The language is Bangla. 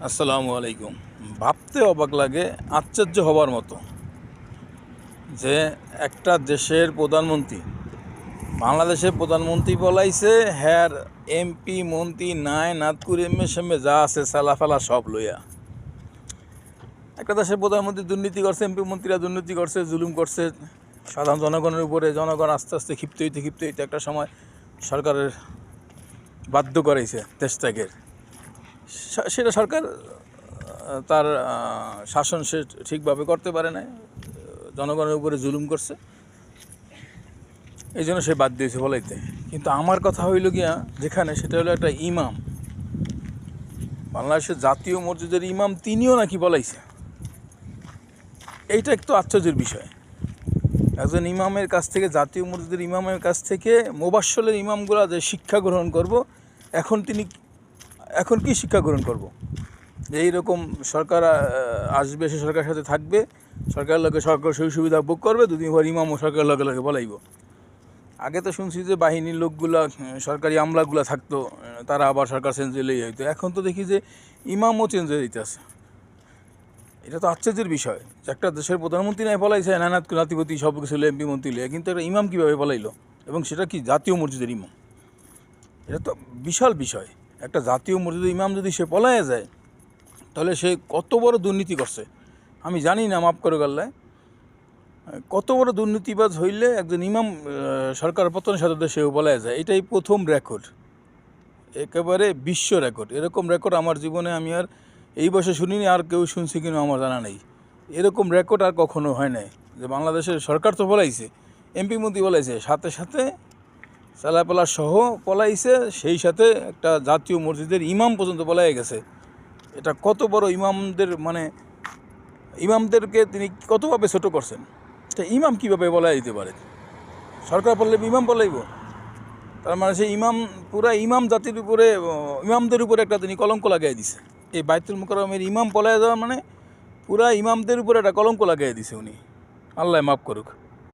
আসসালামু আলাইকুম। ভাবতে অবাক লাগে, আশ্চর্য হবার মতো যে একটা দেশের প্রধানমন্ত্রী, বাংলাদেশের প্রধানমন্ত্রী বলাইছে হ্যার এমপি মন্ত্রী নাই নাতকুর এমএ যা আছে সালাফালা সব লইয়া। একটা দেশের প্রধানমন্ত্রী দুর্নীতি করছে, এমপি মন্ত্রীরা দুর্নীতি করছে, জুলুম করছে সাধারণ জনগণের উপরে। জনগণ আস্তে আস্তে ক্ষিপ্ত হইতে একটা সময় সরকারের বাধ্য করাইছে দেশ ত্যাগের। সেটা সরকার তার শাসন সে ঠিকভাবে করতে পারে না, জনগণের উপরে জুলুম করছে, এই জন্য সে বাদ দিয়েছে বলাইতে। কিন্তু আমার কথা হইল গিয়া যেখানে, সেটা হলো একটা ইমাম, বাংলাদেশের জাতীয় মসজিদের ইমাম, তিনিও নাকি বলাইছে। এইটা একটু আশ্চর্যের বিষয়। একজন ইমামের কাছ থেকে, জাতীয় মসজিদের ইমামের কাছ থেকে মোবাশ্বলের ইমামগুলা যে শিক্ষা গ্রহণ করব, এখন কি শিক্ষা গ্রহণ করব? যে এইরকম সরকার আসবে, সে সরকারের সাথে থাকবে, সরকারের লগে সরকার সুযোগ সুবিধা ভোগ করবে, দুদিন পর ইমামও সরকারের লগে বলাইব। আগে তো শুনছি যে বাহিনীর লোকগুলা, সরকারি আমলাগুলা থাকতো, তারা আবার সরকার চেঞ্জ হলেই হইতো। এখন তো দেখি যে ইমামও চেঞ্জ হয়ে যেতেছে। এটা তো আশ্চর্যের বিষয় যে একটা দেশের প্রধানমন্ত্রী নাই বলাইছে নাতিপতি সব কিছু এমপি মন্ত্রী লিয়ে, কিন্তু একটা ইমাম কীভাবে বলাইলো, এবং সেটা কি জাতীয় মসজিদের ইমাম? এটা তো বিশাল বিষয়। একটা জাতীয় মসজিদের ইমাম যদি সে পলাইয়া যায়, তাহলে সে কত বড় দুর্নীতি করছে আমি জানি না, মাফ করে গেল্লায়। কত বড় দুর্নীতিবাজ হইলে একজন ইমাম সরকার পতনের সাথে সেও বলা যায়। এটাই প্রথম রেকর্ড, একেবারে বিশ্ব রেকর্ড। এরকম রেকর্ড আমার জীবনে আমি আর এই বয়সে শুনিনি, আর কেউ শুনছি কিনা আমার জানা নেই। এরকম রেকর্ড আর কখনো হয় নাই যে বাংলাদেশের সরকার তো পলাইছে, এমপি মন্ত্রী পলাইছে, সাথে সাথে চালাপালা সহ পলাইছে, সেই সাথে একটা জাতীয় মসজিদের ইমাম পর্যন্ত পলাই গেছে। এটা কত বড় ইমামদেরকে তিনি কতভাবে ছোটো করছেন। তা ইমাম কীভাবে বলাই দিতে পারে? সরকার বললে ইমাম বলাইব? তার মানে সেই ইমাম, পুরা ইমাম জাতির উপরে, ইমামদের উপরে একটা তিনি কলঙ্ক লাগাই দিছে। এই বাইতুল মুকাররমের ইমাম পলায় যাওয়া মানে পুরা ইমামদের উপরে একটা কলঙ্ক লাগাই দিছে উনি। আল্লাহ মাফ করুক।